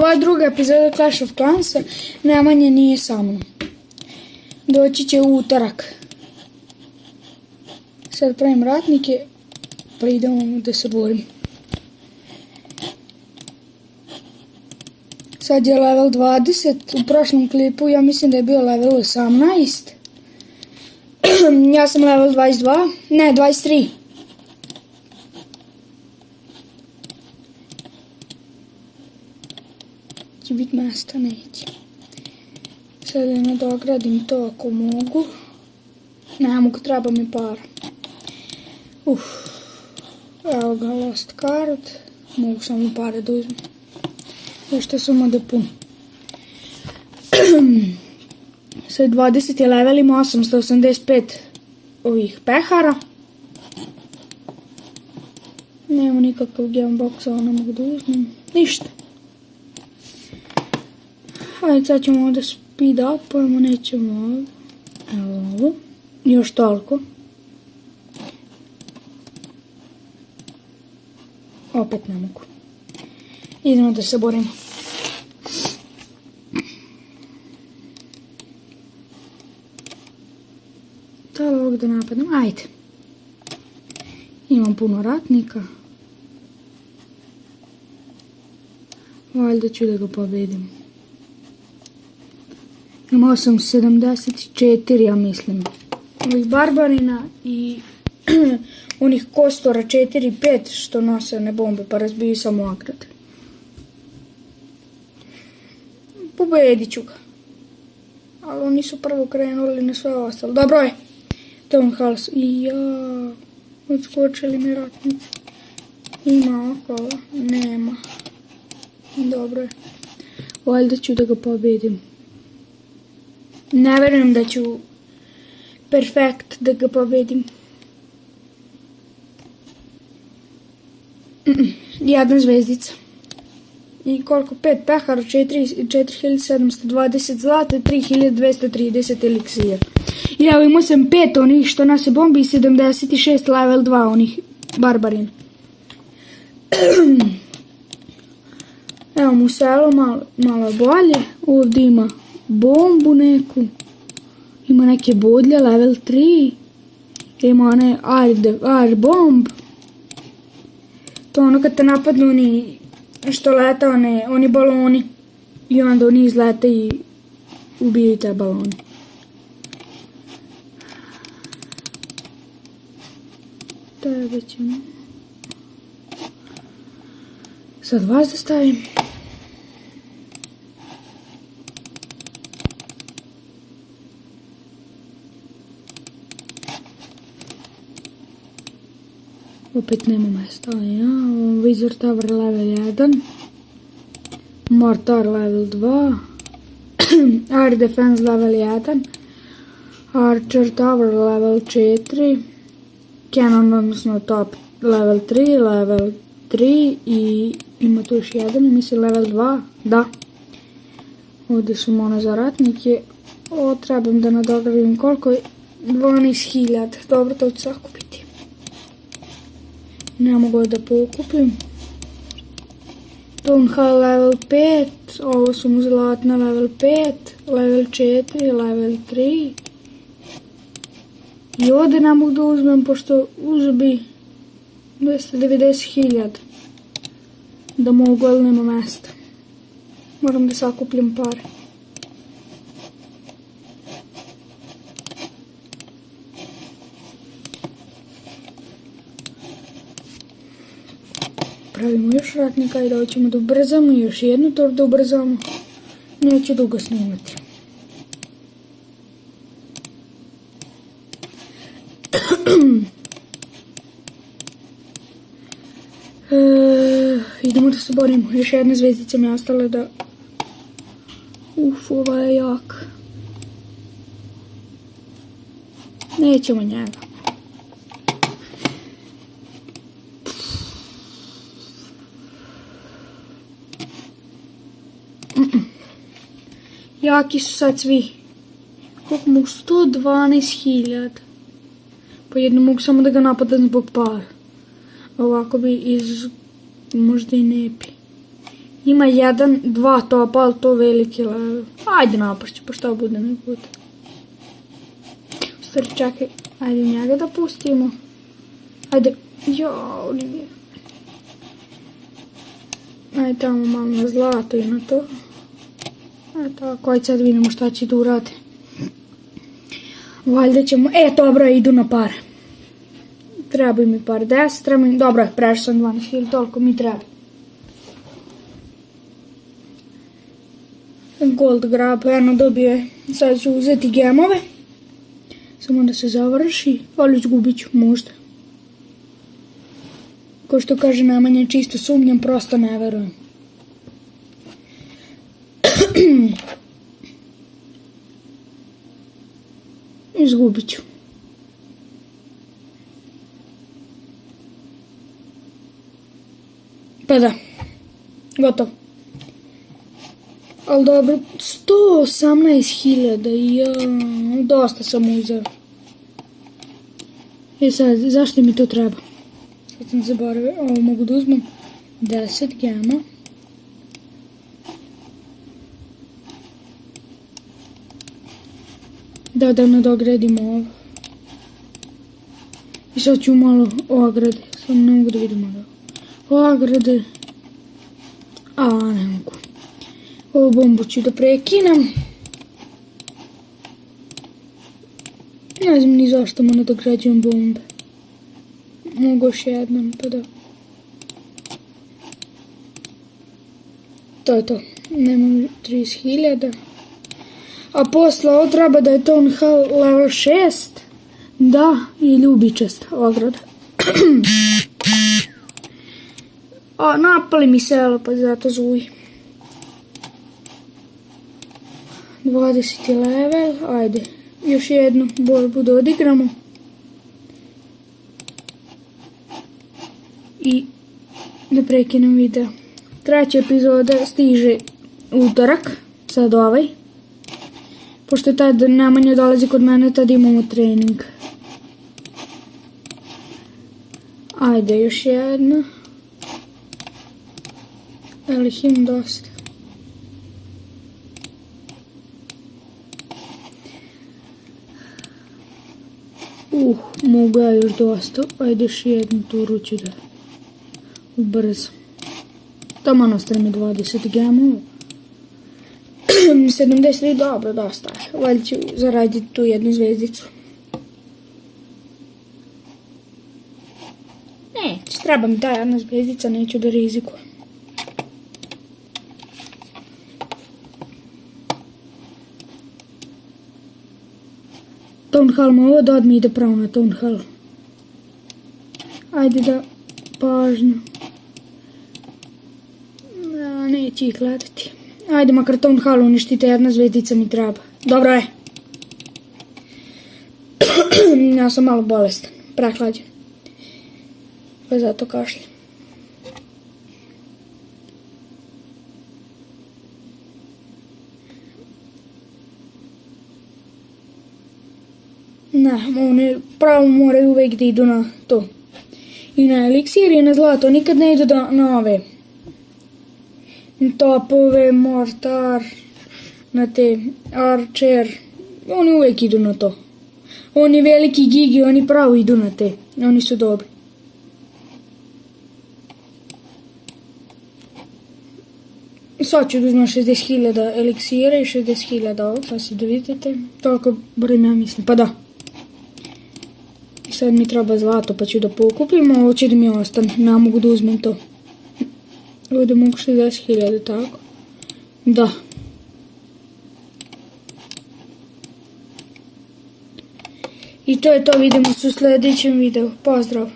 Ovo je druga epizoda Clash of Clansa. Nemanja nije sa mnom. Doći će u utorak. Sad pravim ratnike, pa idemo da se borim. Sad je level 20, u prošlom klipu ja mislim da je bio level 18. Ja sam level 22, ne 23. Će biti mesta, neće. Sad da nadogradim to ako mogu. Ne mogu, treba mi para. Evo ga, lost card. Mogu samo pare da uzmem. Još to samo da pun. Sad 20 je level, ima 885 ovih pehara. Nema nikakav gameboxa, ono mogu da uzmem. Ništa. Hajde, sad ćemo ovdje speed upujemo, nećemo ovo. Evo ovo. Još toliko. Opet ne mogu. Idemo da se borimo. Da li ovdje napadam? Ajde. Imam puno ratnika. Valjda ću da ga pobedim. Imao sam 74, ja mislim. Ovih barbarina i onih kostora 4-5 što nose one bombe pa razbiju samo agrad. Pobedit ću ga. Ali oni su prvo krenuli na sve ostalo. Dobro je. Town Halls. Odskočili mi ratnici. Ima okolo. Nema. Dobro je. Valjda ću da ga pobedim. Ne verujem da ću perfekt da ga pobedim. Jedna zvezdica. I koliko? 5 pehara, 4720 zlata, 3230 eliksira. I evo imao sam 5 onih što nose bombi i 76 level 2 onih barbarina. Evo mu selo malo bolje. Ovdje ima bombu neku. Ima neke bodlje level 3. Ima one air bomb. To ono kad te napadnu oni što leta oni baloni. I onda oni izlete i ubijaju te baloni. Tebe ćemo. Sad vas da stavim. Opet nema mesta. Wizard Tower level 1. Mortar level 2. Air Defense level 1. Archer Tower level 4. Cannon, odnosno top level 3. Level 3 i ima tu još jedan, mislim level 2. Da. Ovdje su mono za ratnike. Trebam da nadogravim koliko je 12.000. Dobro, to ću sakupiti. Ne mogu da pokupim. Town Hall level 5. Ovo su mu zlatna level 5. Level 4. Level 3. I ovdje ne mogu da uzmem pošto uzubi 290.000. Da mogu, ali nema mesta. Moram da sakupljam pare. Pravimo još ratnika i da hoćemo da ubrzamo. Još jednu tor da ubrzamo. Neću dugo snimati. Idemo da se borimo. Još jedna zvezdica mi je ostala da... Ova je jak. Nećemo njega. Jaki su sad svi. Koliko mogu? 112.000. Pa jedno mogu samo da ga napadam zbog para. Ovako bi možda i ne bi. Ima 1, 2 topa, ali to veliki level. Ajde napašću, pa šta bude mi put. U stvari čekaj, ajde njega da pustimo. Ajde, jao, nije. Ajde tamo malo na zlato i na to. Ajde tako, ajde sad vidimo šta će da urade. Valjda ćemo, dobro, idu na pare. Treba mi par 10, treba mi, dobro, prešao sam 12.000, toliko mi treba. Gold grab, eno dobije, sad ću uzeti gemove. Samo da se završi, ali izgubit ću možda. Ko što kaže Nemanja, čisto sumnjam, prosto ne verujem. Izgubit ću. Pa da, gotovo. Ali dobro, 118.000, dosta sam uzeo. I sad, zašto mi to treba? Sad sam zaboravio, ovo mogu da uzmem 10 gema. Da nadogradim ovo. I sad ću malo ograde, samo ne mogu da vidim ovo. Ograde. Ne mogu. Ovu bombu ću da prekinem. Ne znam ni zašto mu nadograđujem bombe. Mogu još jednom, pa da. To je to. Nemam 30.000. A posle ovo treba da je Town Hall level 6. Da, i ljubičast ograda. Napali mi selo, pa zato zuji. 20. level, ajde. Još jednu borbu da odigramo. I da prekinem video. Treća epizoda stiže utorak, sad ovaj. Pošto tad Nemanja dolazi kod mene, tad imamo trening. Ajde, još jedna. Ali ih imam dosta. Mogu ja još dosta. Ajde još jednu turu ću da ubrzam. Taman ostane mi 20 gemova. 73, dobro, dosta je. Valjda ću zaraditi tu jednu zvezdicu. Neće, treba mi ta jedna zvezdica, neću da rizikujem. Town Hall ma ovo da odmah ide pravo na Town Hall. Ajde da pažnju. Neće ih gledati. Ajde makar Town Hall uništite, jedna zvezdica mi treba. Dobro je. Ja sam malo bolestan, prehlađen. Pa zato kašljem. Oni pravo moraju uvijek da idu na to. I na eliksir i na zlato, nikad ne idu na ove. Topove, mortar, na te archer. Oni uvijek idu na to. Oni veliki gigi, oni pravo idu na te. Oni su dobri. Sad ću da uzmem 60.000 eliksira i 60.000 ovo, sad se da vidite. Toliko brojim ja mislim, pa da. Sad mi treba zlato pa ću da pokupim, a ovo će da mi ostane, ne mogu da uzmem to. Ovdje mogu 60.000, tako? Da. I to je to, vidimo se u sljedećem videu. Pozdrav!